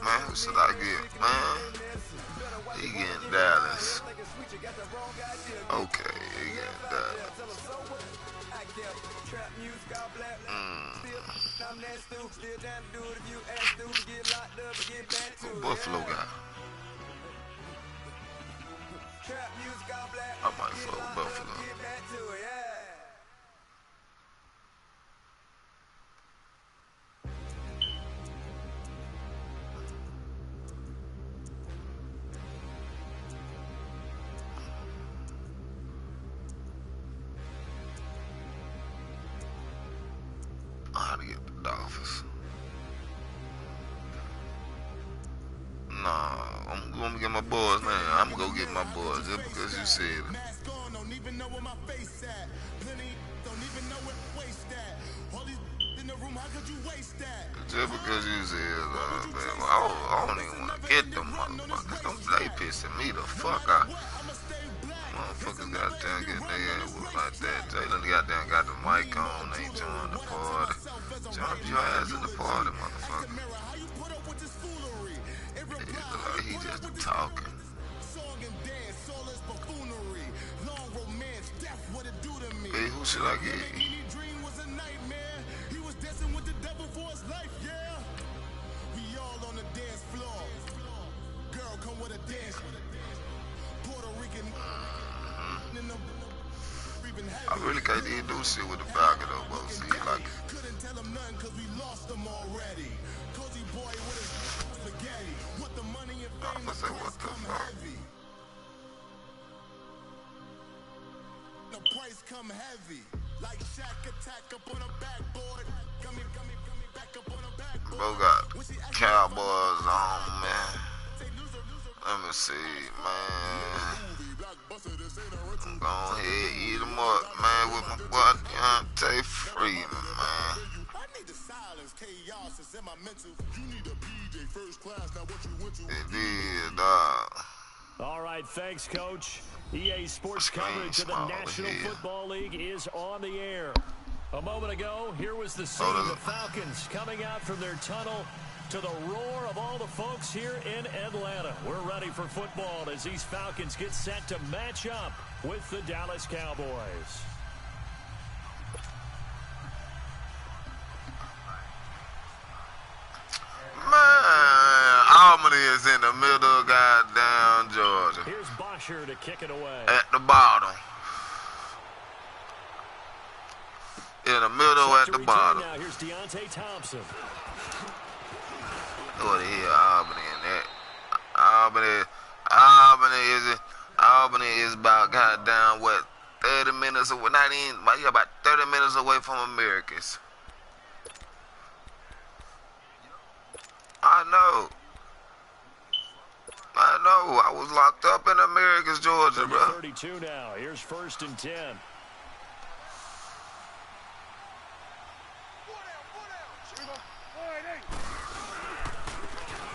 Man, who should I get? Man, he getting Dallas. Okay, he getting Dallas. Who Buffalo got? I might fuck with Buffalo. How to get the Dolphins? Nah, I'm gonna get my boys, man. I'm gonna go get my boys just because you said it. Just because you said it, man. I don't even want to get them motherfuckers. They pissing me the fuck out. Motherfuckers goddamn getting their ass whooped like that. Jalen goddamn got the mic on. They joined the party. Jump your ass in the party, motherfucker. Like he just talking. Hey, who should I get? I really can't even do shit with the back of the boat. See, like, I'm gonna say, what the fuck? The price come heavy, like Shaq attack up on a backboard. Back up on a backboard. Bro got Cowboys on, man. Let me see, man. Go ahead, eat them up, man, with my boy Deontay Freeman, man. It is, dog. All right, thanks, Coach. EA Sports coverage of the National Football League is on the air. A moment ago, here was the scene of the Falcons coming out from their tunnel to the roar of all the folks here in Atlanta. We're ready for football as these Falcons get set to match up with the Dallas Cowboys. Man, Albany is in the middle of goddamn Georgia. Here's Bosher to kick it away. At the bottom. In the middle at the bottom. Now here's Deontay Thompson. What the hell, Albany in that? Albany is about goddamn what, 30 minutes away, not even, about 30 minutes away from Americans. I know. I was locked up in Americans, Georgia, bro. 32 now. Here's 1st and 10.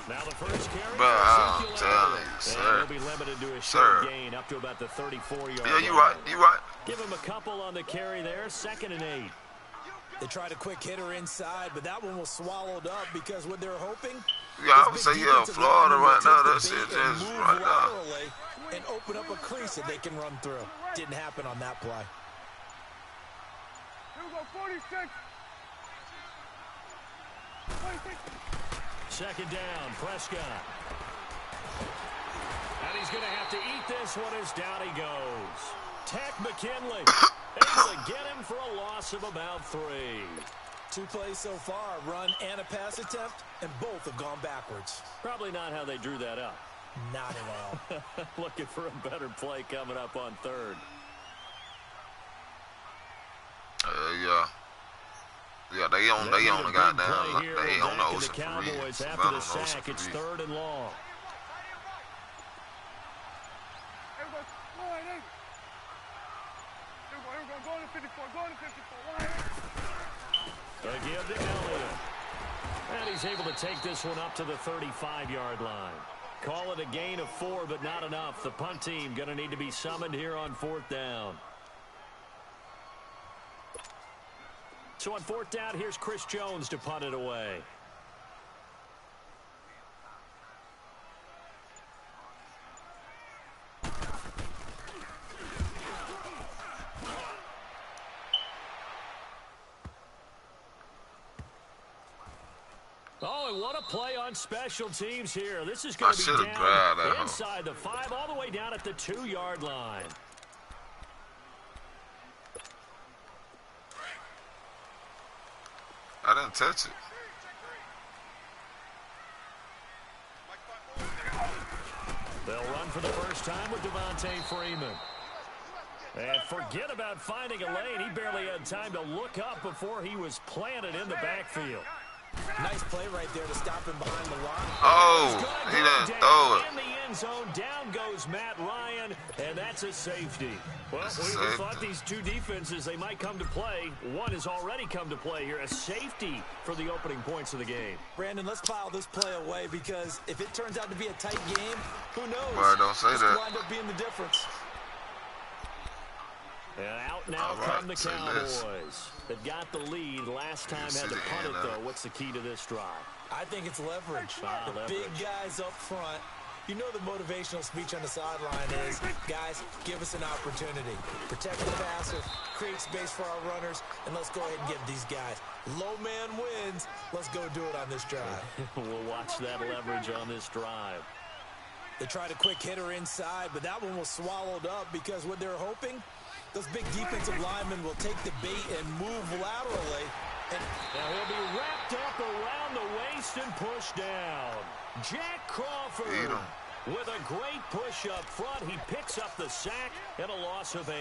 Now the first carry. Bro, I'm telling you, sir. He'll be limited to a short gain up to about the 34-yard line. Yeah, you right. Give him a couple on the carry there. 2nd and 8. They tried a quick hitter inside, but that one was swallowed up because what they're hoping. Yeah, I would say, yeah, Florida right now, that shit just right now. And open up a crease that they can run through. Didn't happen on that play. Here we go, 46. 2nd down, Prescott. And he's going to have to eat this one as down he goes. Tech McKinley able to get him for a loss of about 3. 2 plays so far, run and a pass attempt, and both have gone backwards. Probably not how they drew that up. Not at all. Looking for a better play coming up on 3rd. Yeah, they on the goddamn, they on the Ocean for Cowboys real. After the sack, it's 3rd and long. Again to Elliott. And he's able to take this one up to the 35-yard line. Call it a gain of 4, but not enough. The punt team going to need to be summoned here on 4th down. So on fourth down, here's Chris Jones to punt it away. Oh, and what a play on special teams here. This is going to be down inside the 5, all the way down at the 2-yard line. I didn't touch it. They'll run for the first time with Devontae Freeman. And forget about finding a lane. He barely had time to look up before he was planted in the backfield. Nice play right there to stop him behind the line. Oh, he didn't throw it. In the end zone, down goes Matt Ryan, and that's a safety. Well, we thought these two defenses, they might come to play. One has already come to play here, a safety for the opening points of the game. Brandon, let's file this play away because if it turns out to be a tight game, who knows? Well, don't say this that. could wind up being the difference. And out now come the Cowboys. They've got the lead. Last time had to punt it, though. What's the key to this drive? I think it's leverage. The big guys up front. You know the motivational speech on the sideline is, guys, give us an opportunity. Protect the passer, create space for our runners, and let's go ahead and get these guys. Low man wins. Let's go do it on this drive. We'll watch that leverage on this drive. They tried a quick hitter inside, but that one was swallowed up because what they're hoping, those big defensive linemen will take the bait and move laterally. And now he'll be wrapped up around the waist and pushed down. Jack Crawford with a great push up front. He picks up the sack and a loss of 8.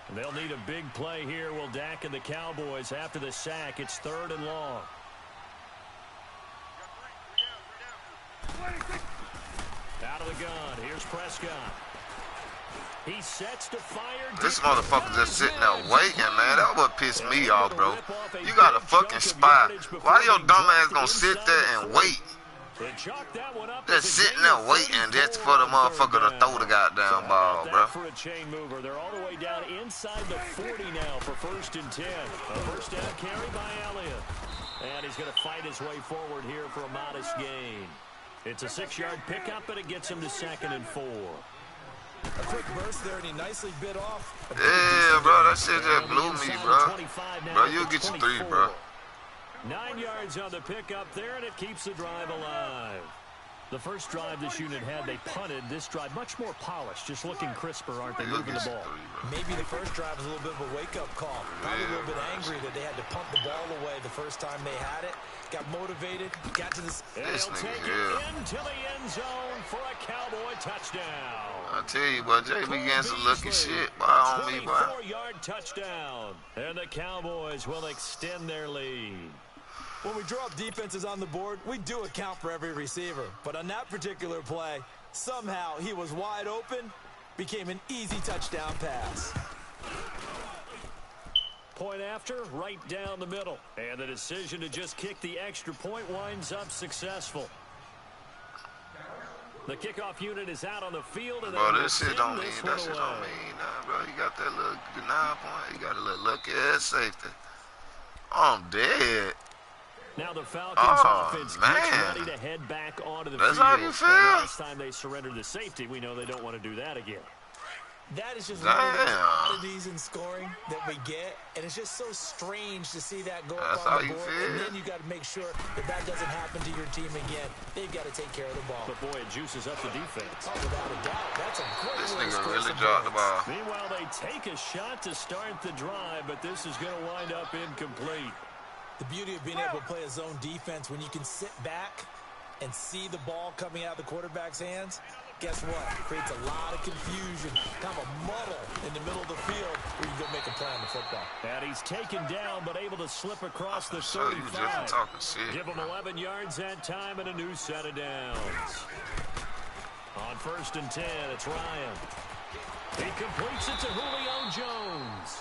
And they'll need a big play here, will Dak and the Cowboys. After the sack, it's 3rd and long. Out of the gun, here's Prescott. He sets to fire. This motherfucker just sitting there waiting, man. That would piss me off, bro. You got a fucking spot. Why your dumb ass gonna sit there and wait? Just sitting there waiting just for the motherfucker to throw the goddamn ball, bro. For a chain mover, they're all the way down inside the 40 now for 1st and 10. A first down carry by Elliott. And he's going to fight his way forward here for a modest gain. It's a 6-yard pickup, but it gets him to 2nd and 4. A quick burst there, and he nicely bit off. Yeah, bro, that shit just blew me, bro. Bro, you'll get your 3, bro. 9 yards on the pickup there, and it keeps the drive alive. The first drive this unit had, they punted. This drive, much more polished, just looking crisper, aren't they, moving the ball? Maybe the first drive was a little bit of a wake-up call. Probably a little bit angry that they had to punt the ball away the first time they had it. Got motivated, got to the... And he'll take it into the end zone for a Cowboy touchdown. I tell you, boy, Jay began some lucky shit on me, boy. 24-yard touchdown. And the Cowboys will extend their lead. When we draw up defenses on the board, we do account for every receiver. But on that particular play, somehow he was wide open, became an easy touchdown pass. Point after, right down the middle. And the decision to just kick the extra point winds up successful. The kickoff unit is out on the field. And bro, this shit don't mean, that shit don't mean nothing, bro. You got that little 9 point, you got a little lucky ass safety. I'm dead. Now the Falcons offense gets ready to head back onto the field. That's how you feel? Last time they surrendered the safety, we know they don't want to do that again. That is just one of those oddities in scoring that we get, and it's just so strange to see that go up on the board. And then you got to make sure that that doesn't happen to your team again. They've got to take care of the ball. But boy, it juices up the defense. Oh, without a doubt, that's a great. This nigga really dropped the ball. Meanwhile, they take a shot to start the drive, but this is going to wind up incomplete. The beauty of being able to play a zone defense when you can sit back and see the ball coming out of the quarterback's hands, guess what? Creates a lot of confusion, kind of a muddle in the middle of the field where you can go make a play on the football. And he's taken down, but able to slip across the 35. Give him 11 yards that time and a new set of downs. On 1st and 10, it's Ryan. He completes it to Julio Jones.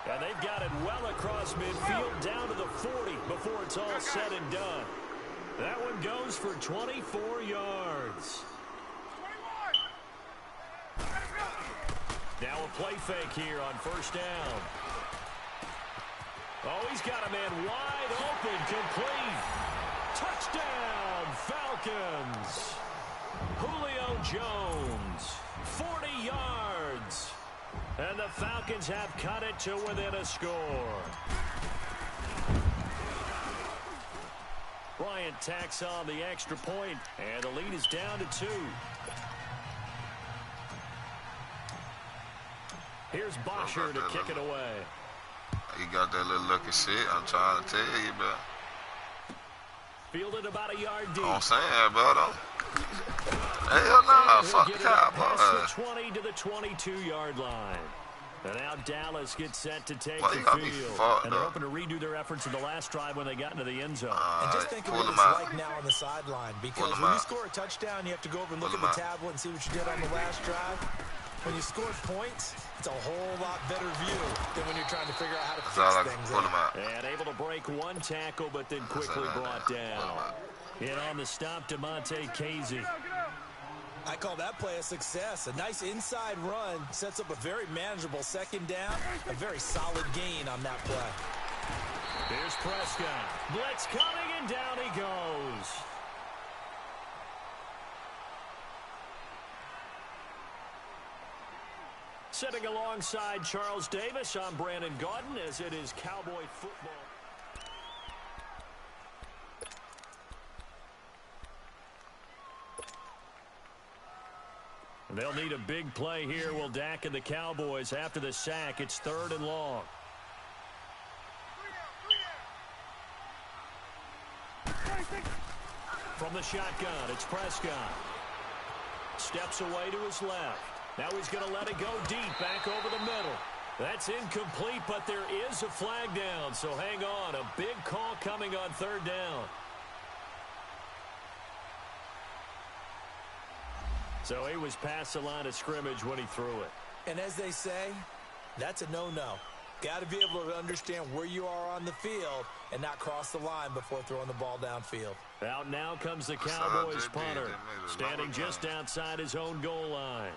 And they've got it well across midfield down to the 40 before it's all said and done. That one goes for 24 yards. Now a play fake here on 1st down. Oh, he's got a man wide open, complete. Touchdown, Falcons. Julio Jones, 40 yards. And the Falcons have cut it to within a score. Bryant tacks on the extra point, and the lead is down to 2. Here's Bosher to kick it away. He got that little lucky shit. I'm trying to tell you, bro. Fielded about a yard deep. I'm saying, bro. Hell no, fuck the Cowboys. Past the 20 to the 22-yard line. And now Dallas gets set to take the field. And they're hoping to redo their efforts in the last drive when they got into the end zone. And just think of what it's like now on the sideline. Because when you score a touchdown, you have to go over and look at the tablet and see what you did on the last drive. When you score points, it's a whole lot better view than when you're trying to figure out how to fix things. And able to break one tackle, but then quickly brought down. In on the stop, DeMonte Casey. I call that play a success. A nice inside run sets up a very manageable second down. A very solid gain on that play. Here's Prescott. Blitz coming, and down he goes. Sitting alongside Charles Davis, I'm Brandon Gaudin, as it is Cowboy football. They'll need a big play here. Will Dak and the Cowboys after the sack. It's 3rd and long. From the shotgun, it's Prescott. Steps away to his left. Now he's going to let it go deep, back over the middle. That's incomplete, but there is a flag down, so hang on. A big call coming on 3rd down. So he was past the line of scrimmage when he threw it. And as they say, that's a no-no. Got to be able to understand where you are on the field and not cross the line before throwing the ball downfield. Out now comes the Cowboys punter, standing just outside his own goal line.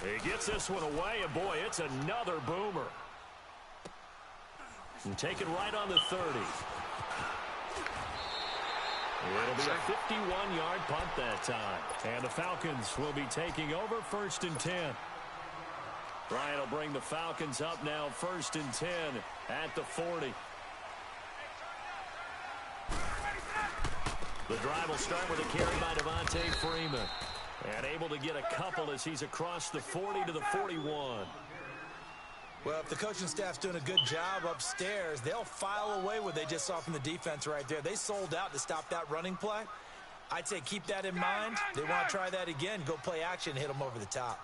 He gets this one away, and boy, it's another boomer. And take it right on the 30. It'll be a 51-yard punt that time. And the Falcons will be taking over 1st and 10. Bryant will bring the Falcons up now 1st and 10 at the 40. The drive will start with a carry by Devontae Freeman. And able to get a couple as he's across the 40 to the 41. Well, if the coaching staff's doing a good job upstairs, they'll file away what they just saw from the defense right there. They sold out to stop that running play. I'd say keep that in mind. They want to try that again, go play action, hit them over the top.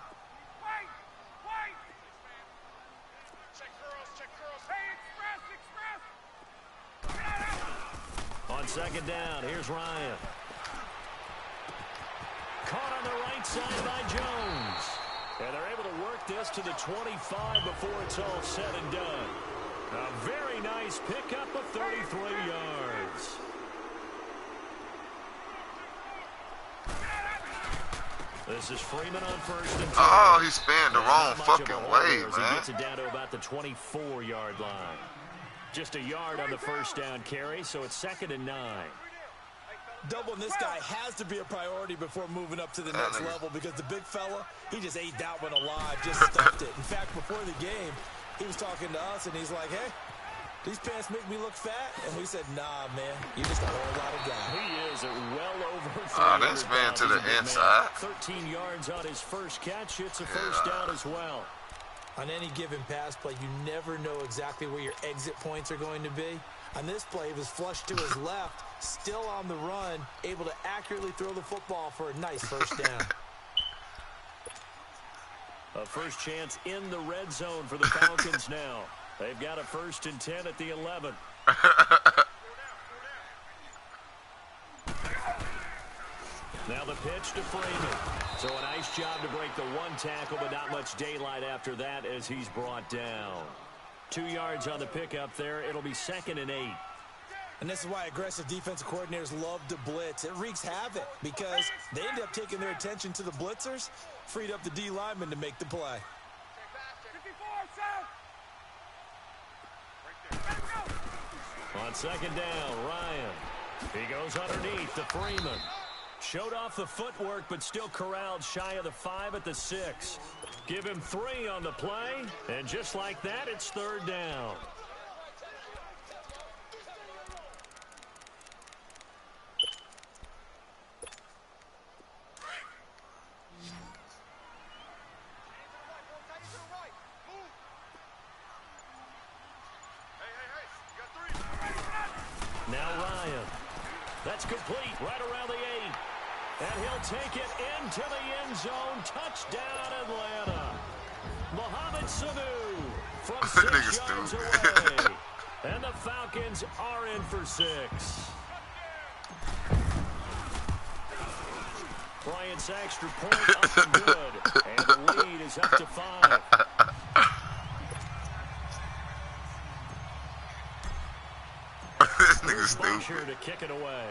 On 2nd down, here's Ryan. Caught on the right side by Jones. And they're able to work this to the 25 before it's all said and done. A very nice pickup of 33 yards. This is Freeman on 1st and 10. Oh, he spanned the wrong fucking way, man. He gets it down to about the 24-yard line. Just a yard on the 1st down carry, so it's 2nd and 9. Doubling this guy has to be a priority before moving up to the next level because the big fella, he just ate that one alive, just stuffed it. In fact, before the game, he was talking to us, and he's like, hey, these pants make me look fat? And we said, nah, man, you're just a whole lot of guy. He is well over 300 that's man to the inside. 13 yards on his first catch. It's a 1st down as well. On any given pass play, you never know exactly where your exit points are going to be. On this play, he was flushed to his left, still on the run, able to accurately throw the football for a nice 1st down. A first chance in the red zone for the Falcons now. They've got a 1st and 10 at the 11. Now the pitch to Freeman. So a nice job to break the one tackle, but not much daylight after that as he's brought down. 2 yards on the pickup there. It'll be 2nd and 8. And this is why aggressive defensive coordinators love to blitz. It wreaks havoc because they end up taking their attention to the blitzers, freed up the D lineman to make the play. On second down, Ryan. He goes underneath to Freeman. Showed off the footwork, but still corralled shy of the 5 at the 6. Give him 3 on the play, and just like that, it's third down. Now Ryan. That's complete right around the 8. And he'll take it into the end zone. Touchdown, Atlanta. Mohamed Sanu from 6 yards away. And the Falcons are in for 6. Bryant's extra point up and good. And the lead is up to 5. This nigga's stupid. To kick it away.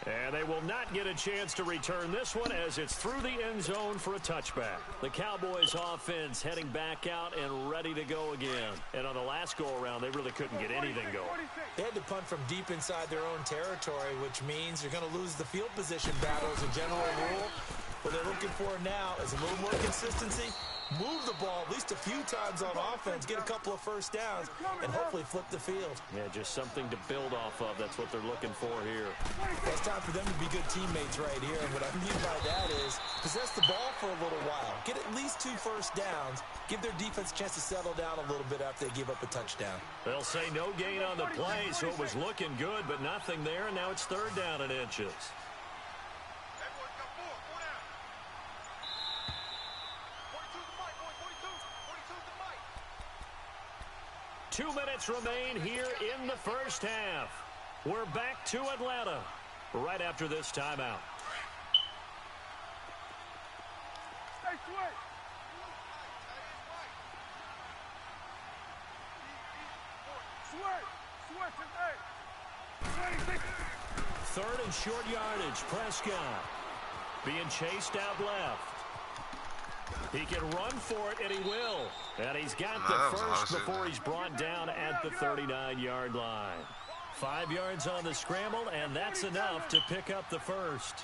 And they will not get a chance to return this one as it's through the end zone for a touchback. The Cowboys offense heading back out and ready to go again. And on the last go-around, they really couldn't get anything going. They had to punt from deep inside their own territory, which means you're going to lose the field position battle as a general rule. What they're looking for now is a little more consistency, move the ball at least a few times on offense, get a couple of first downs, and hopefully flip the field. Yeah, just something to build off of. That's what they're looking for here. It's time for them to be good teammates right here, and what I mean by that is possess the ball for a little while, get at least 2 first downs, give their defense a chance to settle down a little bit after they give up a touchdown. They'll say no gain on the play, so it was looking good, but nothing there, and now it's third down in inches. 2 minutes remain here in the first half. We're back to Atlanta right after this timeout. Third and short yardage. Prescott being chased out left. He can run for it, and he will. And he's got the first before he's brought down at the 39-yard line. 5 yards on the scramble, and that's enough to pick up the first.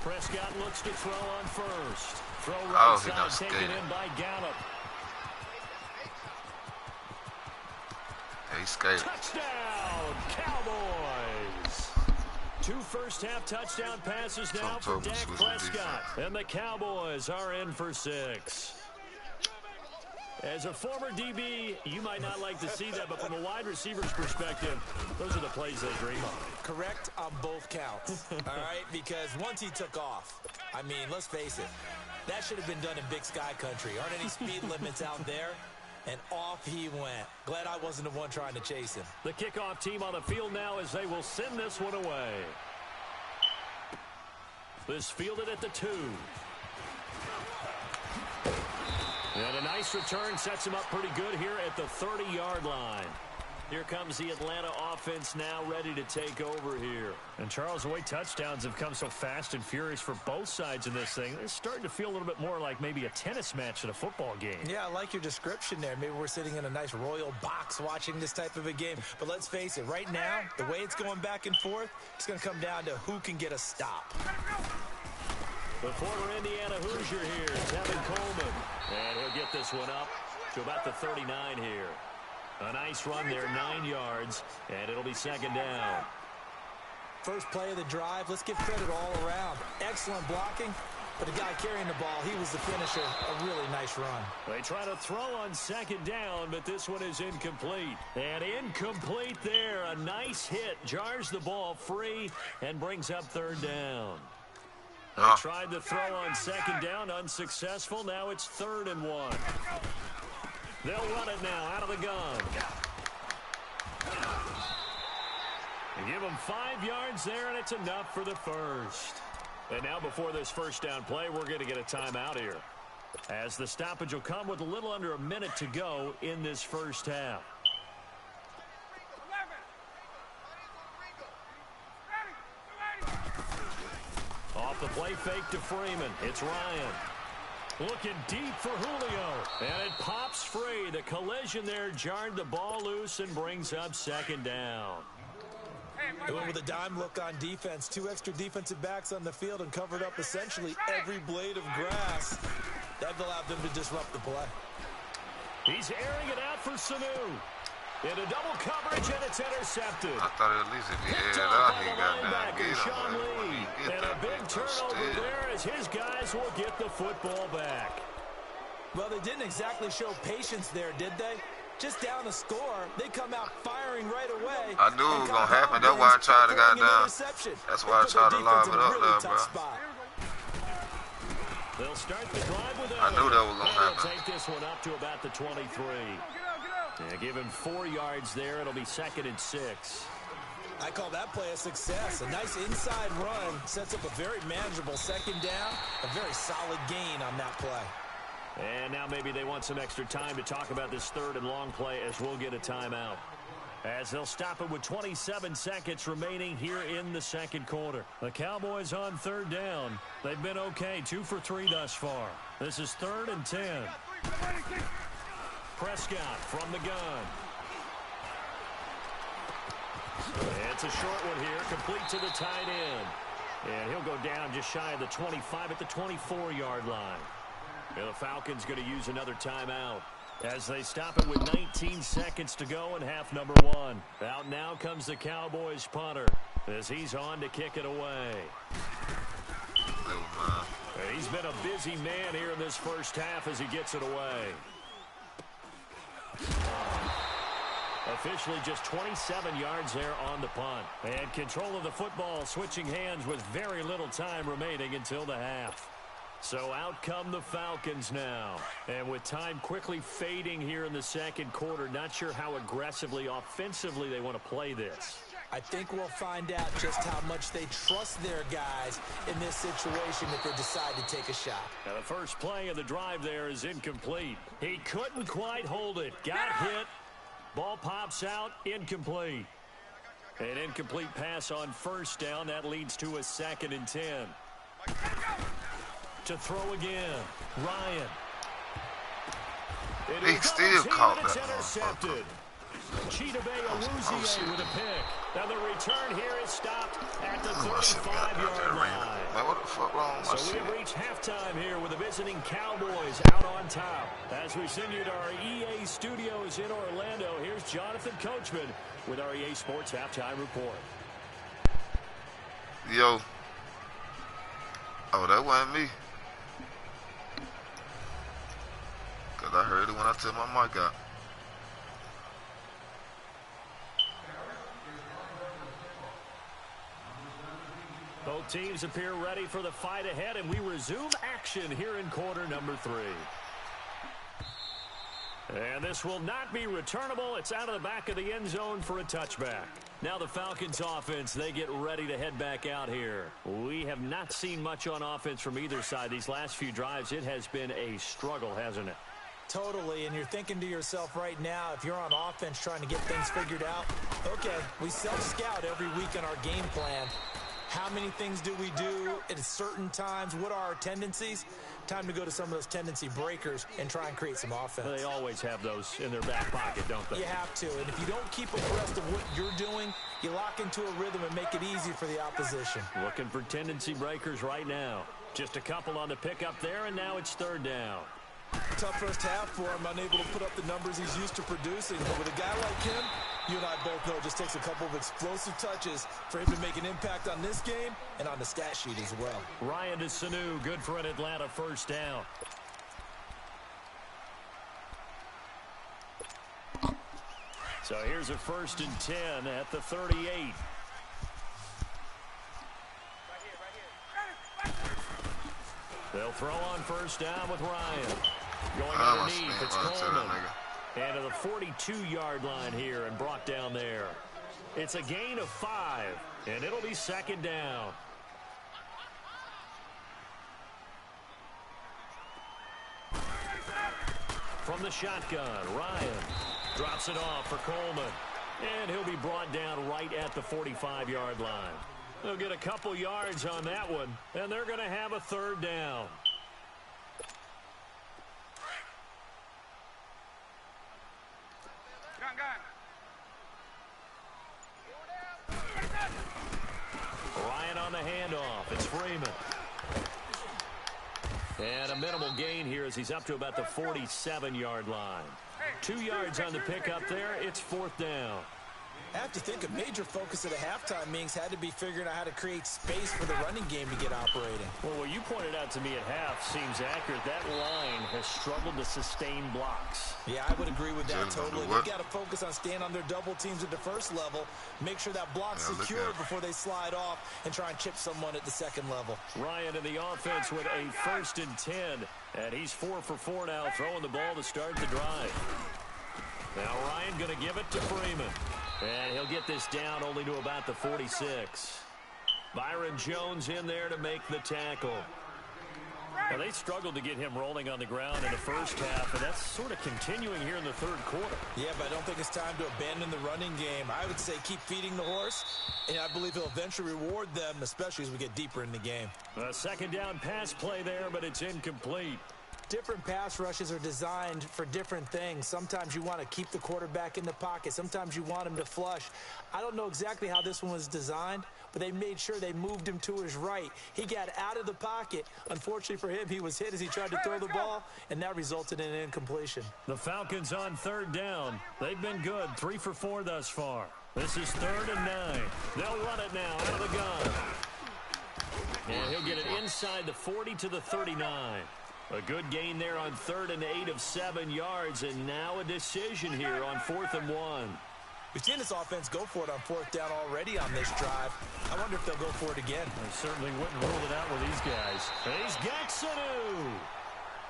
Prescott looks to throw on first. Throw right side, taken in by Gallup. He skated. Touchdown, Cowboys! 2 first-half touchdown passes now for Dak Prescott. And the Cowboys are in for 6. As a former DB, you might not like to see that, but from a wide receiver's perspective, those are the plays they dream of. Correct on both counts, all right? Because once he took off, I mean, let's face it, that should have been done in Big Sky Country. Aren't any speed limits out there? And off he went. Glad I wasn't the one trying to chase him. The kickoff team on the field now as they will send this one away. This fielded at the 2. And a nice return sets him up pretty good here at the 30-yard line. Here comes the Atlanta offense now ready to take over here. And Charles, the way touchdowns have come so fast and furious for both sides in this thing, it's starting to feel a little bit more like maybe a tennis match at a football game. Yeah, I like your description there. Maybe we're sitting in a nice royal box watching this type of a game. But let's face it, right now, the way it's going back and forth, it's going to come down to who can get a stop. The former Indiana Hoosier here, Tevin Coleman. And he'll get this one up to about the 39 here. A nice run there, 9 yards, and it'll be second down. First play of the drive. Let's give credit all around. Excellent blocking, but the guy carrying the ball, he was the finisher. A really nice run. They try to throw on second down, but this one is incomplete. And incomplete there. A nice hit. Jars the ball free and brings up third down. They tried to throw on second down, unsuccessful. Now it's 3rd and 1. They'll run it now out of the gun. They give him 5 yards there, and it's enough for the first. And now before this first down play, we're going to get a timeout here, as the stoppage will come with a little under a minute to go in this first half. Off the play fake to Freeman. It's Ryan. Looking deep for Julio. And it pops free. The collision there jarred the ball loose and brings up second down. They went with a dime look on defense. 2 extra defensive backs on the field and covered up essentially every blade of grass. That allowed them to disrupt the play. He's airing it out for Sanu. Into double coverage, and it's intercepted. I thought at least if he aired out, he got down. Sean Lee. And a big turnover there as his guys will get the football back. Well, they didn't exactly show patience there, did they? Just down a score, they come out firing right away. I knew it was going to happen. That's why I tried to got down. That's why I tried to lob it up there, bro. They'll start the drive with I knew that was going to happen. They'll take this one up to about the 23. Yeah, give him 4 yards there. It'll be 2nd and 6. I call that play a success. A nice inside run sets up a very manageable second down. A very solid gain on that play. And now maybe they want some extra time to talk about this 3rd and long play as we'll get a timeout. As they'll stop it with 27 seconds remaining here in the second quarter. The Cowboys on 3rd down. They've been okay, 2 for 3 thus far. This is 3rd and 10. Prescott from the gun. It's a short one here, complete to the tight end. And he'll go down just shy of the 25 at the 24-yard line. And the Falcons going to use another timeout as they stop it with 19 seconds to go in half number 1. Out now comes the Cowboys punter as he's on to kick it away. And he's been a busy man here in this first half as he gets it away. Officially just 27 yards there on the punt. And control of the football switching hands with very little time remaining until the half. So out come the Falcons now. And with time quickly fading here in the second quarter, not sure how aggressively, offensively they want to play this. I think we'll find out just how much they trust their guys in this situation if they decide to take a shot. Now the first play of the drive there is incomplete. He couldn't quite hold it. Got hit. Ball pops out. Incomplete. An incomplete pass on first down. That leads to a 2nd and 10. To throw again. Ryan. He still caught that. Intercepted. Chidobe Awuzie with a pick. Now the return here is stopped at the 35-yard line. Man, what the fuck wrong with my So shit? we have reached halftime here with the visiting Cowboys out on top. As we send you to our EA studios in Orlando, here's Jonathan Coachman with our EA Sports Halftime Report. Yo. Oh, that wasn't me. Because I heard it when I took my mic out. Both teams appear ready for the fight ahead, and we resume action here in quarter number 3. And this will not be returnable. It's out of the back of the end zone for a touchback. Now the Falcons offense, they get ready to head back out here. We have not seen much on offense from either side. These last few drives, it has been a struggle, hasn't it? Totally, and you're thinking to yourself right now, if you're on offense trying to get things figured out, okay, we self-scout every week on our game plan. How many things do we do at certain times? What are our tendencies? Time to go to some of those tendency breakers and try and create some offense. They always have those in their back pocket, don't they? You have to, and if you don't keep abreast of what you're doing, you lock into a rhythm and make it easy for the opposition. Looking for tendency breakers right now. Just a couple on the pickup there, and now it's 3rd down. Tough first half for him, unable to put up the numbers he's used to producing. But with a guy like him, you and I both know it just takes a couple of explosive touches for him to make an impact on this game and on the stat sheet as well. Ryan to Sanu, good for an Atlanta first down. So here's a 1st and 10 at the 38. They'll throw on first down with Ryan. Going underneath, it's Coleman. And to the 42-yard line here and brought down there. It's a gain of 5, and it'll be second down. From the shotgun, Ryan drops it off for Coleman. And he'll be brought down right at the 45-yard line. They'll get a couple yards on that one, and they're going to have a third down. Ryan on the handoff. It's Freeman. And a minimal gain here as he's up to about the 47-yard line. 2 yards on the pickup there. It's fourth down. I have to think a major focus of the halftime meetings had to be figuring out how to create space for the running game to get operating. Well, what you pointed out to me at half seems accurate. That line has struggled to sustain blocks. Yeah, I would agree with that totally. They've got to focus on staying on their double teams at the first level, make sure that block's secured before they slide off and try and chip someone at the second level. Ryan in the offense with a 1st and 10, and he's 4 for 4 now, throwing the ball to start the drive. Now Ryan going to give it to Freeman. And he'll get this down only to about the 46. Byron Jones in there to make the tackle. Now, they struggled to get him rolling on the ground in the first half, and that's sort of continuing here in the third quarter. Yeah, but I don't think it's time to abandon the running game. I would say keep feeding the horse, and I believe he'll eventually reward them, especially as we get deeper in the game. A second down pass play there, but it's incomplete. Different pass rushes are designed for different things. Sometimes you want to keep the quarterback in the pocket. Sometimes you want him to flush. I don't know exactly how this one was designed, but they made sure they moved him to his right. He got out of the pocket. Unfortunately for him, he was hit as he tried to throw the ball, and that resulted in an incompletion. The Falcons on third down. They've been good, 3 for 4 thus far. This is 3rd and 9. They'll run it now out of the gun. And he'll get it inside the 40 to the 39. A good gain there on 3rd and 8 of 7 yards, and now a decision here on 4th and 1. We've seen this offense go for it on 4th down already on this drive. I wonder if they'll go for it again. I certainly wouldn't rule it out with these guys. And he's got Sanu.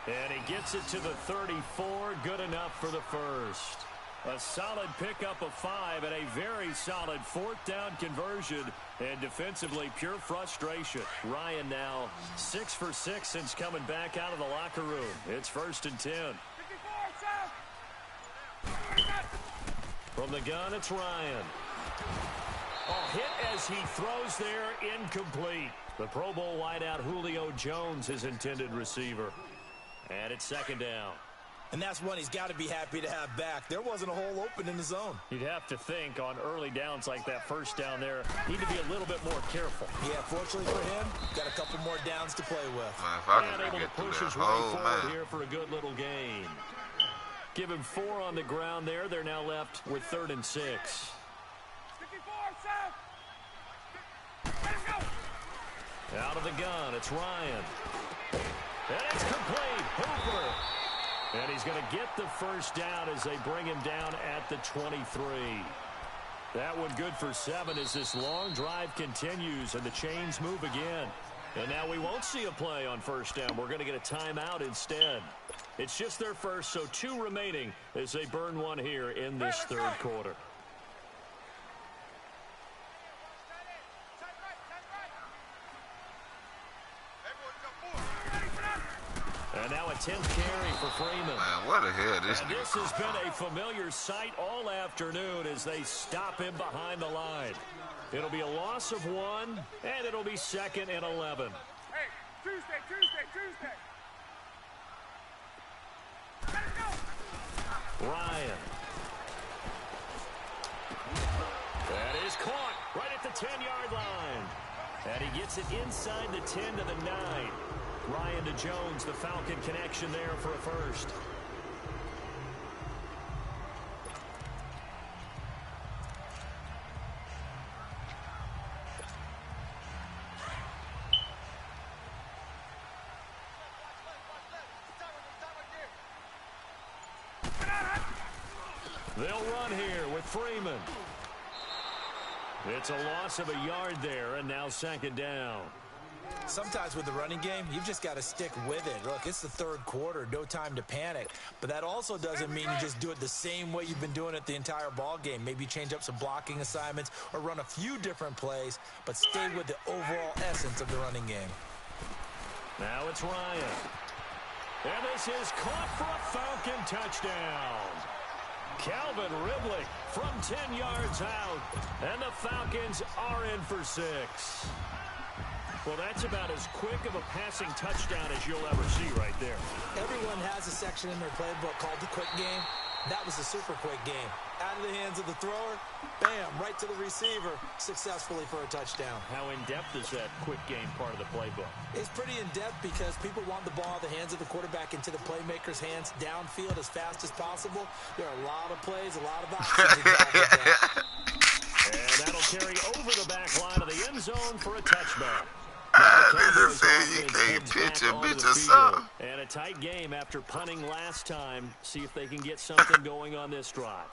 And he gets it to the 34. Good enough for the first. A solid pickup of 5 and a very solid 4th down conversion. And defensively, pure frustration. Ryan now 6 for 6 since coming back out of the locker room. It's 1st and 10. From the gun, it's Ryan. A hit as he throws there, incomplete. The Pro Bowl wideout Julio Jones, his intended receiver. And it's 2nd down. And that's one he's got to be happy to have back. There wasn't a hole open in the zone. You'd have to think on early downs like that first down there, need to be a little bit more careful. Yeah, fortunately for him, got a couple more downs to play with. Man, if I and able to push his way forward here for a good little gain. Give him 4 on the ground there. They're now left with 3rd and 6. Out of the gun, it's Ryan. And it's complete. Hooper. And he's going to get the first down as they bring him down at the 23. That one good for 7 as this long drive continues and the chains move again. And now we won't see a play on 1st down. We're going to get a timeout instead. It's just their first, so 2 remaining as they burn one here in this 3rd quarter. And now a 10th carry for Freeman. Man, what a hell this And this has been a familiar sight all afternoon as they stop him behind the line. It'll be a loss of 1, and it'll be 2nd and 11. Hey, Tuesday. Ryan. That is caught right at the 10-yard line. And he gets it inside the 10 to the 9. Ryan to Jones, the Falcon connection there for a first. They'll run here with Freeman. It's a loss of a yard there, and now 2nd down. Sometimes with the running game, you've just got to stick with it. Look, it's the third quarter, no time to panic. But that also doesn't mean you just do it the same way you've been doing it the entire ball game. Maybe change up some blocking assignments or run a few different plays, but stay with the overall essence of the running game. Now it's Ryan. And this is caught for a Falcon touchdown. Calvin Ridley from 10 yards out. And the Falcons are in for 6. Well, that's about as quick of a passing touchdown as you'll ever see right there. Everyone has a section in their playbook called the quick game. That was a super quick game. Out of the hands of the thrower, bam, right to the receiver, successfully for a touchdown. How in-depth is that quick game part of the playbook? It's pretty in-depth because people want the ball out of the hands of the quarterback into the playmaker's hands downfield as fast as possible. There are a lot of plays, a lot of options involved with that. And that'll carry over the back line of the end zone for a touchback. They just said you can't pitch a bitch or something. And a tight game after punting last time. See if they can get something going on this drive.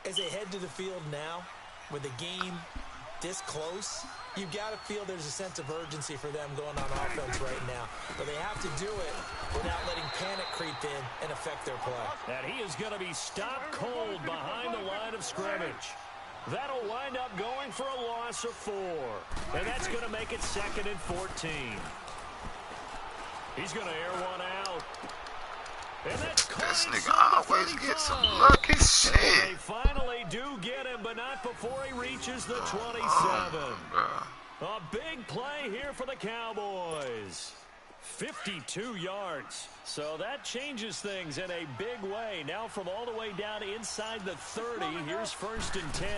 As they head to the field now, with the game this close, you've got to feel there's a sense of urgency for them going on offense right now. But they have to do it without letting panic creep in and affect their play. And he is going to be stopped cold behind the line of scrimmage. That'll wind up going for a loss of 4. And that's going to make it 2nd and 14. He's going to air one out. And that's this nigga always gets some lucky shit. They finally do get him, but not before he reaches the 27. A big play here for the Cowboys. 52 yards. So that changes things in a big way. Now from all the way down inside the 30, here's 1st and 10.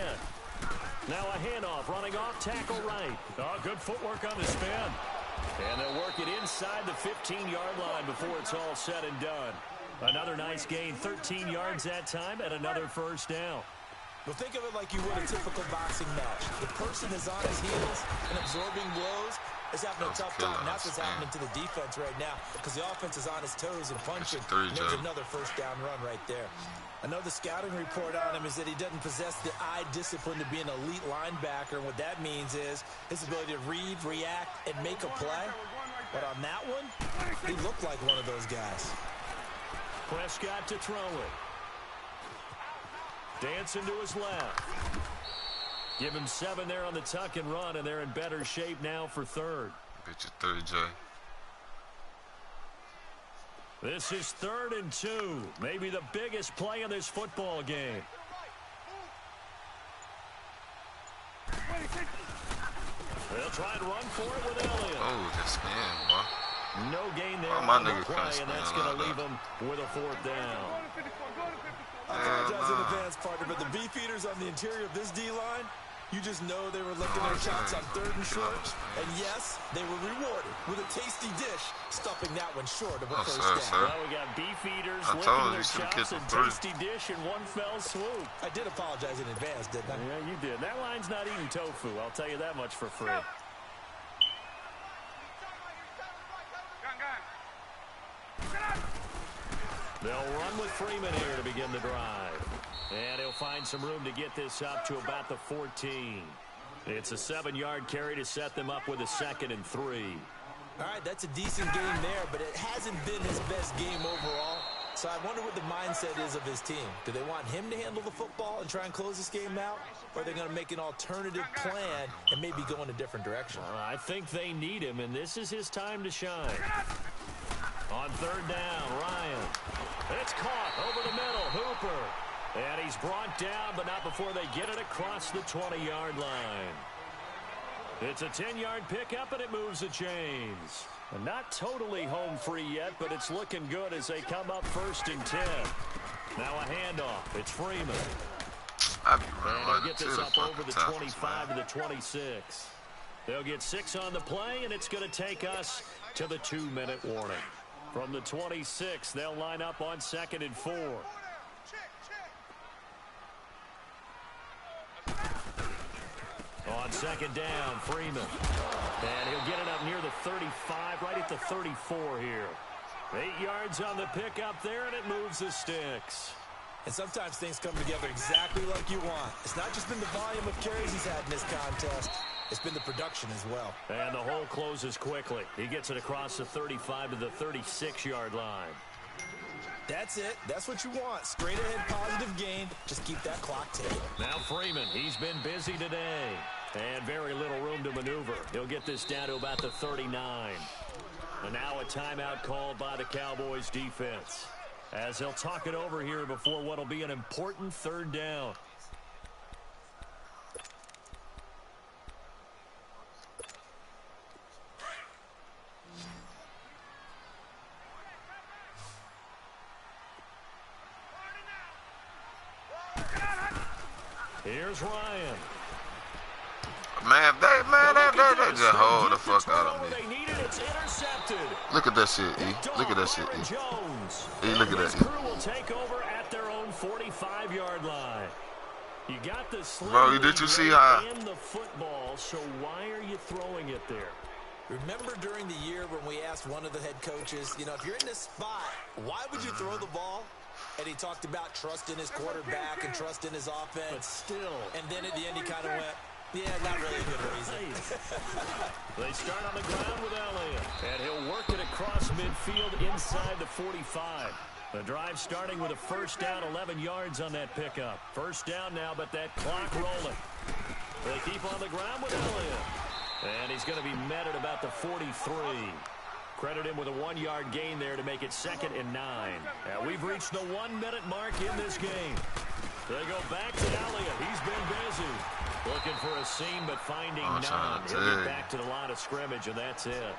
Now a handoff, running off tackle right. Oh, good footwork on the spin. And they'll work it inside the 15-yard line before it's all said and done. Another nice gain, 13 yards that time, and another 1st down. Well, think of it like you would a typical boxing match. The person is on his heels and absorbing blows. Is having a tough time. That's what's happening to the defense right now because the offense is on his toes and punching. And there's another 1st down run right there. I know the scouting report on him is that he doesn't possess the eye discipline to be an elite linebacker. And what that means is his ability to read, react, and make a play. But on that one, he looked like one of those guys. Prescott to throw it. Dancing to his left. Give him 7 there on the tuck and run, and they're in better shape now for 3rd. Get your 3rd, Jay. This is 3rd and 2. Maybe the biggest play in this football game. They'll try and run for it with Elliott. Oh, just spin, boy. No gain there on the play, and that's going to leave him with a 4th down. I apologize in advance, partner, but the beefeaters on the interior of this D-line, you just know they were lifting their shots on 3rd and short. And yes, they were rewarded with a tasty dish, stuffing that one short of a 1st down. Well, we got beefeaters lifting their shots and tasty dish in one fell swoop. I did apologize in advance, didn't I? Yeah, you did. That line's not eating tofu. I'll tell you that much for free. They'll run with Freeman here to begin the drive. And he'll find some room to get this up to about the 14. It's a 7-yard carry to set them up with a 2nd and 3. All right, that's a decent game there, but it hasn't been his best game overall. So I wonder what the mindset is of his team. Do they want him to handle the football and try and close this game out? Or are they going to make an alternative plan and maybe go in a different direction? I think they need him, and this is his time to shine. On 3rd down, Ryan. It's caught over the middle, Hooper. And he's brought down, but not before they get it across the 20-yard line. It's a 10-yard pickup, and it moves the chains. And not totally home free yet, but it's looking good as they come up 1st and 10. Now a handoff. It's Freeman. And they'll get this up over the 25 to the 26. They'll get 6 on the play, and it's going to take us to the 2-minute warning. From the 26, they'll line up on 2nd and 4. On 2nd down, Freeman. And he'll get it up near the 35, right at the 34 here. 8 yards on the pickup there, and it moves the sticks. And sometimes things come together exactly like you want. It's not just been the volume of carries he's had in this contest. It's been the production as well. And the hole closes quickly. He gets it across the 35 to the 36-yard line. That's it. That's what you want. Straight ahead positive gain. Just keep that clock ticking. Now Freeman, he's been busy today. And very little room to maneuver. He'll get this down to about the 39. And now a timeout called by the Cowboys defense, as they'll talk it over here before what will be an important third down. Here's Ryan. Man, they just hold the fuck out of me. They need it. It's intercepted. Look at that shit, E. Look at that shit, E. E, look at that, His crew will take over at their own 45-yard line. You got the sling, bro, did you see how and the football, so why are you throwing it there? Remember during the year when we asked one of the head coaches, you know, if you're in this spot, why would you throw the ball? And he talked about trust in his quarterback and trust in his offense. But still. And then at the end he kind of went, yeah, not really a good reason. They start on the ground with Elliott, and he'll work it across midfield inside the 45. The drive starting with a first down, 11 yards on that pickup. First down now, but that clock rolling. They keep on the ground with Elliott, and he's going to be met at about the 43. Credit him with a 1-yard gain there to make it 2nd and 9. Now we've reached the 1-minute mark in this game. They go back to Elliott. He's been busy. Looking for a seam, but finding none. He'll get back to the line of scrimmage, and that's it.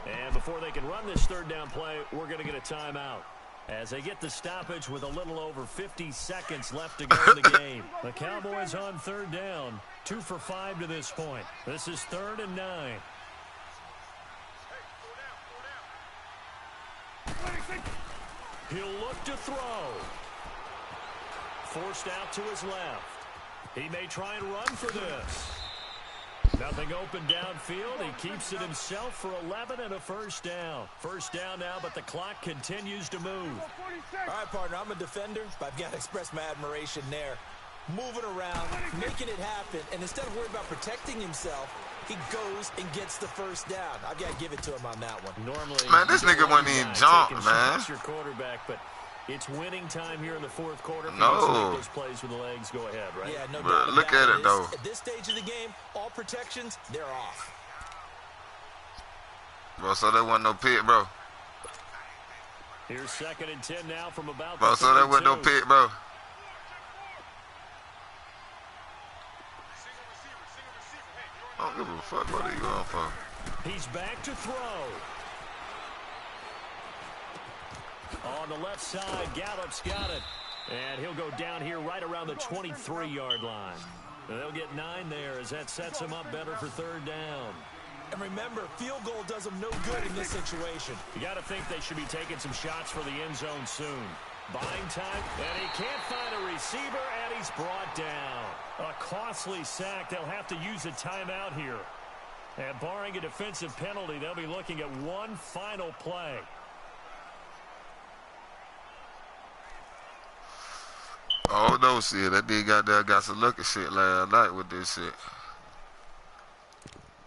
And before they can run this third down play, we're going to get a timeout, as they get the stoppage with a little over 50 seconds left to go in the game. The Cowboys on third down, 2 for 5 to this point. This is 3rd and 9. He'll look to throw. Forced out to his left. He may try and run for this. Nothing open downfield. He keeps it himself for 11 and a first down. First down now, but the clock continues to move. All right, partner, I'm a defender, but I've got to express my admiration there. Moving around, making it happen, and instead of worrying about protecting himself, he goes and gets the first down. I've got to give it to him on that one. Normally, man, this nigga wouldn't even jump, man. Your quarterback, but it's winning time here in the 4th quarter. No. Those plays with the legs go ahead, right? Yeah, no Bro, doubt. look at it, though. At this stage of the game, all protections, they're off. Bro, so there wasn't no pick, bro. Here's 2nd and 10 now from about Bro, so there wasn't no pick, bro. I don't give a fuck what he going for. He's back to throw. On the left side, Gallup's got it. And he'll go down here right around the 23-yard line. And they'll get 9 there as that sets him up better for third down. And remember, field goal does them no good in this situation. You got to think they should be taking some shots for the end zone soon. Buying time, and he can't find a receiver, and he's brought down. A costly sack. They'll have to use a timeout here. And barring a defensive penalty, they'll be looking at one final play. Oh, no, shit. That dude got some lucky shit last night with this shit.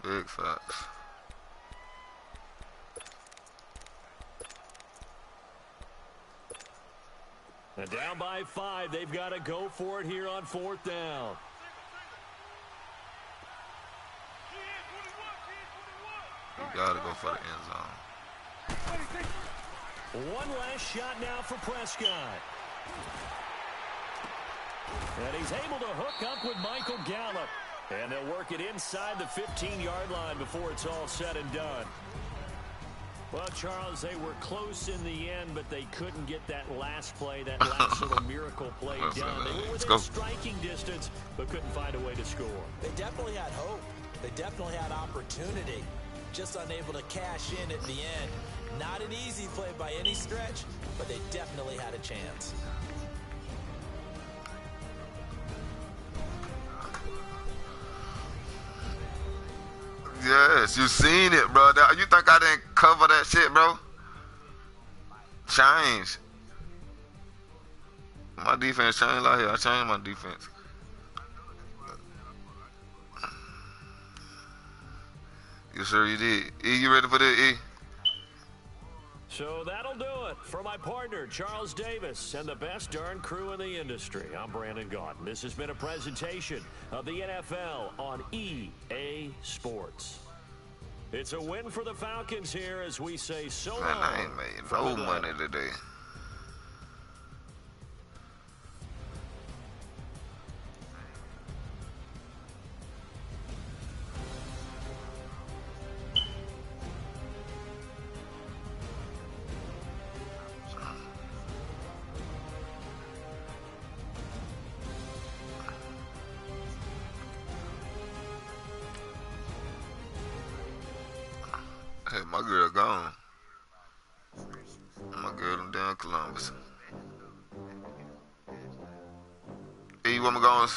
Big facts. And down by 5, they've got to go for it here on 4th down. You got to go for the end zone. One last shot now for Prescott. And he's able to hook up with Michael Gallup. And they'll work it inside the 15-yard line before it's all said and done. Well, Charles, they were close in the end, but they couldn't get that last play, that last little miracle play done. They were within striking distance, but couldn't find a way to score. They definitely had hope. They definitely had opportunity. Just unable to cash in at the end. Not an easy play by any stretch, but they definitely had a chance. Yes, you seen it, bro. You think I didn't cover that shit, bro? Change. My defense changed out here. I changed my defense. Making sure you did. E, you ready for this, E? So that'll do it for my partner, Charles Davis, and the best darn crew in the industry. I'm Brandon Gaudin. This has been a presentation of the NFL on EA Sports. It's a win for the Falcons here as we say so long. Man, I ain't made no money today. Hey, my girl gone. My girl in down Columbus. Hey, you want me going?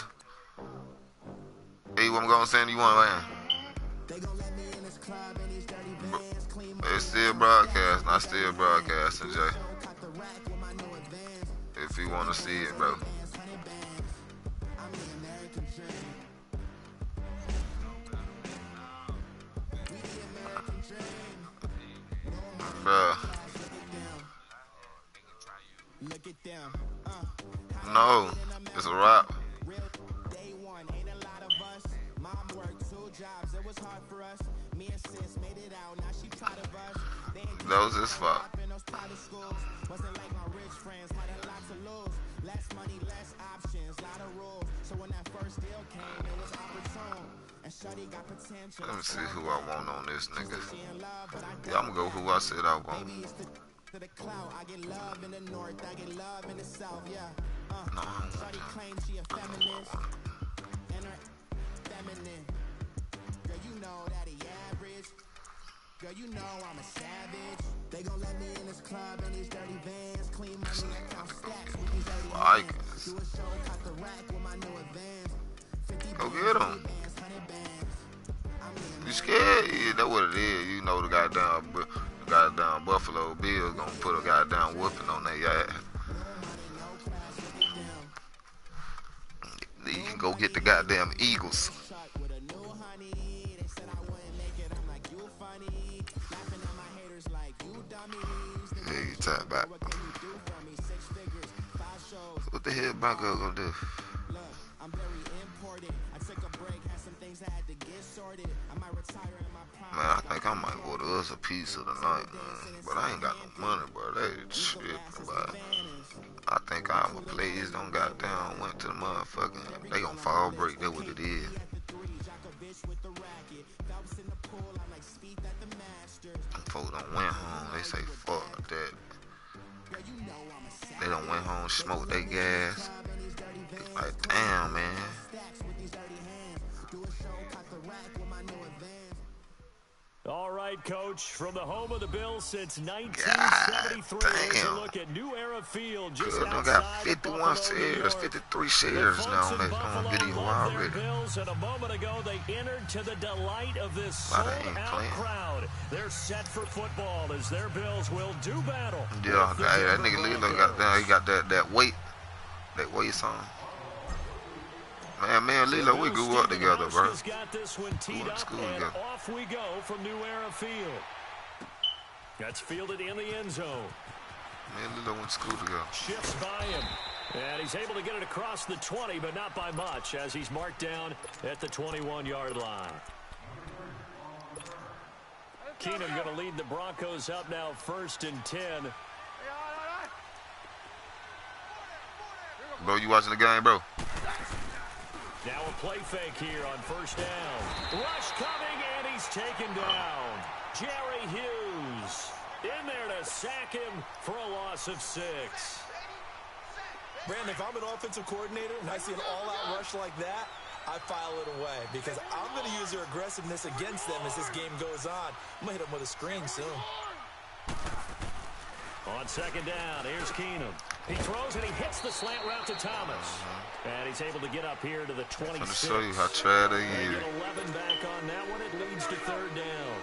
Hey, you want me going saying you want, man? It's still broadcasting. I still broadcasting, Jay. If you want to see it, bro. Bruh. No, it's a wrap. That was his fault. Let me see who I want on this nigga. Yeah, I'm gonna go who I said I want. No, Girl, you know I'm a savage. They gon' let me in this club in these dirty vans. Clean money and count stacks with these dirty hands. Do a show, cut the rack with my new advance. 50 go get him. You scared? Yeah, that's what it is. You know the goddamn Buffalo Bills gonna put a goddamn whooping on their ass. You can go get the goddamn Eagles. Yeah, you talk about. What the hell Bronco gonna do? Man, I think I might order us a pizza tonight, man. But I ain't got no money, bro. They tripping, bro. I think all my plays don't goddamn went to the motherfucking. They gon' fall break. That's what it is. Folks don't went home. They say fuck that. They don't went home, smoke their gas. Like damn, man. All right, Coach. From the home of the Bills since 1973, here's a look at New Era Field just outside got 51 shares, 53 shares now on video already. Bills, and a moment ago, they entered to the delight of this sold-out crowd. They're set for football as their Bills will do battle. Yeah, that nigga Lilo got down. He got that weight on. Man, Lilo, we grew up together, bro. Got this one teed up, and off we go from New Era Field. That's fielded in the end zone. Man, Lilo went to school together. Shifts by him. And he's able to get it across the 20, but not by much, as he's marked down at the 21-yard line. Keenum going to lead the Broncos up now 1st and 10. Bro, you watching the game, bro? Now a play fake here on 1st down. Rush coming, and he's taken down. Jerry Hughes in there to sack him for a loss of 6. Brandon, if I'm an offensive coordinator and I see an all-out rush like that, I file it away because I'm going to use their aggressiveness against them as this game goes on. I'm going to hit them with a screen soon. On 2nd down, here's Keenum. He throws and he hits the slant route to Thomas. And he's able to get up here to the 26. I'm going to show you how trash they Get is. 11 back on that one. It leads to 3rd down.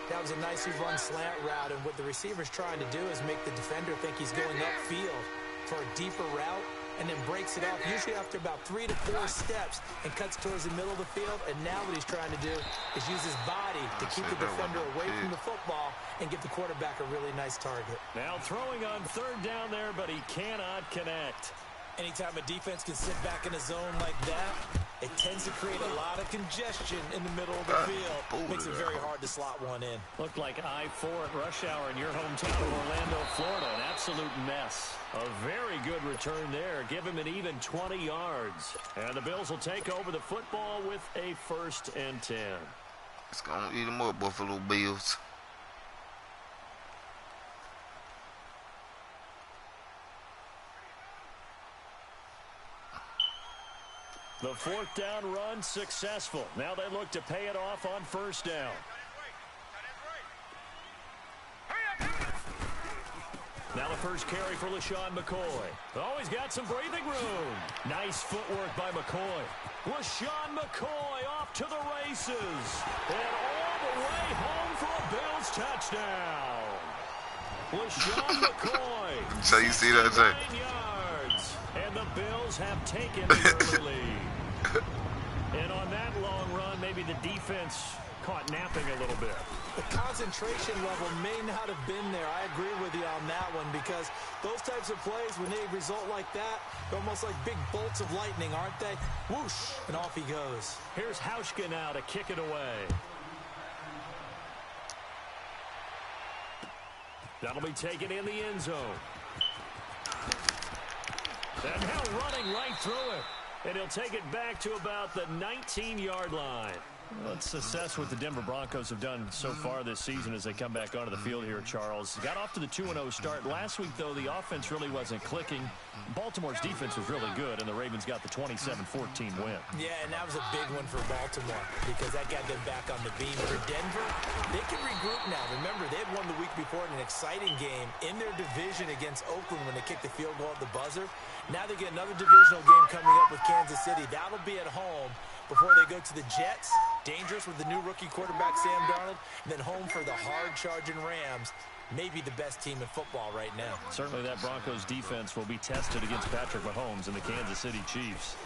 That was a nicely run slant route, and what the receiver's trying to do is make the defender think he's going upfield for a deeper route. and then breaks it off, usually after about 3 to 4 steps, and cuts towards the middle of the field. And now what he's trying to do is use his body to keep the defender away from the football and get the quarterback a really nice target. Now throwing on third down there, but he cannot connect. Anytime a defense can sit back in a zone like that, it tends to create a lot of congestion in the middle of the field. Makes it very hard to slot one in. Looked like I-4 at rush hour in your hometown of Orlando, Florida. An absolute mess. A very good return there. Give him an even 20 yards. And the Bills will take over the football with a 1st and 10. It's going to eat them up, Buffalo Bills. The 4th down run successful. Now they look to pay it off on 1st down. Now the first carry for LaShawn McCoy. Oh, he's got some breathing room. Nice footwork by McCoy. LaShawn McCoy off to the races. And all the way home for a Bills touchdown. LaShawn McCoy. So you see that, Jay? 9 yards. And the Bills have taken the early lead. And on that long run, maybe the defense caught napping a little bit. The concentration level may not have been there. I agree with you on that one, because those types of plays, when they result like that, they're almost like big bolts of lightning, aren't they? Whoosh, and off he goes. Here's Hauschka now to kick it away. That'll be taken in the end zone. And now running right through it. And he'll take it back to about the 19-yard line. Let's assess what the Denver Broncos have done so far this season as they come back onto the field here, Charles. Got off to the 2-0 start. Last week, though, the offense really wasn't clicking. Baltimore's defense was really good, and the Ravens got the 27-14 win. Yeah, and that was a big one for Baltimore, because that got them back on the beam. For Denver, they can regroup now. Remember, they had won the week before in an exciting game in their division against Oakland when they kicked the field goal at the buzzer. Now they get another divisional game coming up with Kansas City. That'll be at home before they go to the Jets. Dangerous with the new rookie quarterback Sam Darnold. And then home for the hard-charging Rams. Maybe the best team in football right now. Certainly that Broncos defense will be tested against Patrick Mahomes and the Kansas City Chiefs.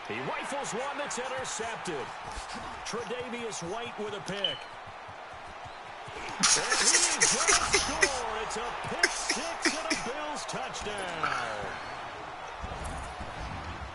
He rifles one that's intercepted. Tre'Davious White with a pick. And he does score. It's a pick six and a Bills touchdown.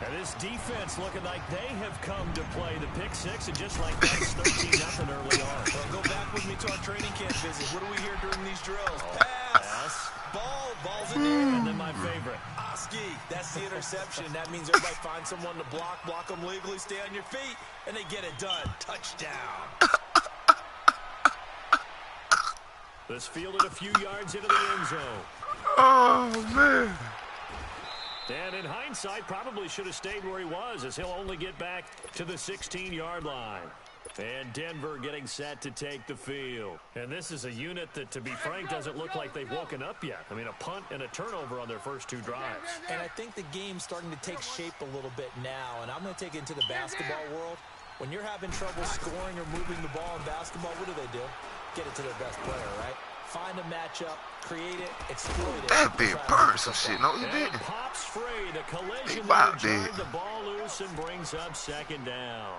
And this defense looking like they have come to play the pick six, and just like that, it's 13-0 early on. Well, go back with me to our training camp visit. What do we hear during these drills? Pass. Ball's in there. And then my favorite. Oski, that's the interception. That means everybody finds someone to block them legally, stay on your feet, and they get it done. Touchdown. This fielded a few yards into the end zone. Oh, man. And in hindsight, probably should have stayed where he was, as he'll only get back to the 16-yard line. And Denver getting set to take the field. And this is a unit that, to be frank, doesn't look like they've woken up yet. I mean, a punt and a turnover on their first two drives. And I think the game's starting to take shape a little bit now. And I'm going to take it into the basketball world. When you're having trouble scoring or moving the ball in basketball, what do? Get it to their best player, right? Find a matchup, create it, exploit it. That big burn some shit. No, he didn't. Pops free. The collision that drives the ball loose and brings up second down.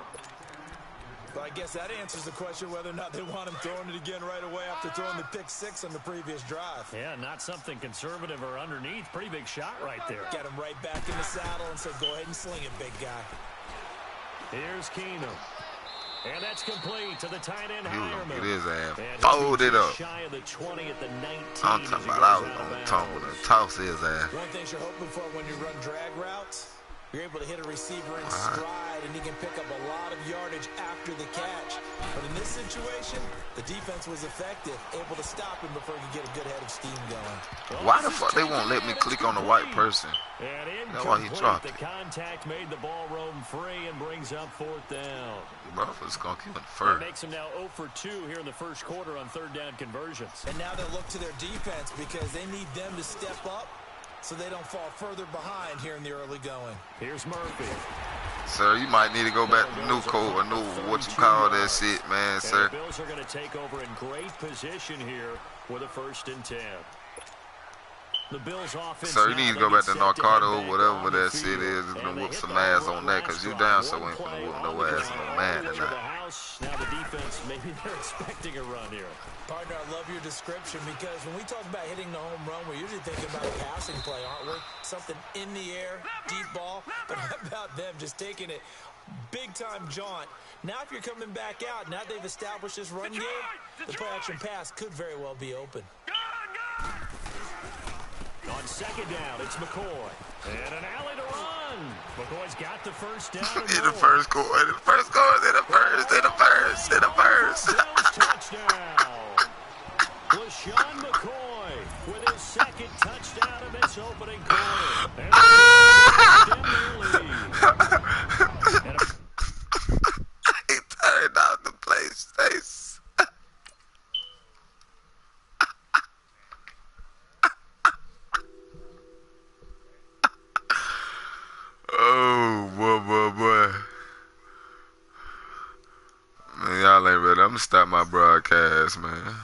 But I guess that answers the question whether or not they want him throwing it again right away after throwing the pick six on the previous drive. Yeah, not something conservative or underneath. Pretty big shot right there. Get him right back in the saddle and said, go ahead and sling it, big guy. Here's Keenum. And that's complete to the tight end, Hireman. Get his ass. Fold it up. Shy of the 20 at the 19. I'm talking about I was going to tumble and toss his ass. One thing you're hoping for when you run drag routes, you're able to hit a receiver in stride, and he can pick up a lot of yardage after the catch. But in this situation, the defense was effective, able to stop him before he could get a good head of steam going. Why the fuck they won't let me click on the right person? That's why he dropped it. The contact made the ball roam free and brings up fourth down. Bro, it's going to keep it first. That makes him now 0 for 2 here in the first quarter on third down conversions. And now they'll look to their defense because they need them to step up so they don't fall further behind here in the early going. Here's Murphy. Sir, you might need to go back to new code or new what you call that shit, man, sir. The Bills are going to take over in great position here with a 1st and 10. The Bills offense. So you need to go back to Narcato, whatever that shit is, and gonna whoop some ass on that, cause you down so ain't gonna whoop no ass on no man tonight. Now the defense, maybe they're expecting a run here. Partner, I love your description because when we talk about hitting the home run, we're usually thinking about a passing play, aren't we? Something in the air, deep ball. But how about them just taking it big-time jaunt? Now if you're coming back out, now they've established this run game, the play-action pass could very well be open. On second down, it's McCoy. And an alley to run. McCoy's got the first down. In the first quarter, in the first quarter, in the first, in the first, in the first. Bills touchdown. LaShawn McCoy with his second touchdown of this opening quarter. And he turned out the PlayStation. Oh, boy. Man, y'all ain't ready. I'm gonna stop my broadcast, man.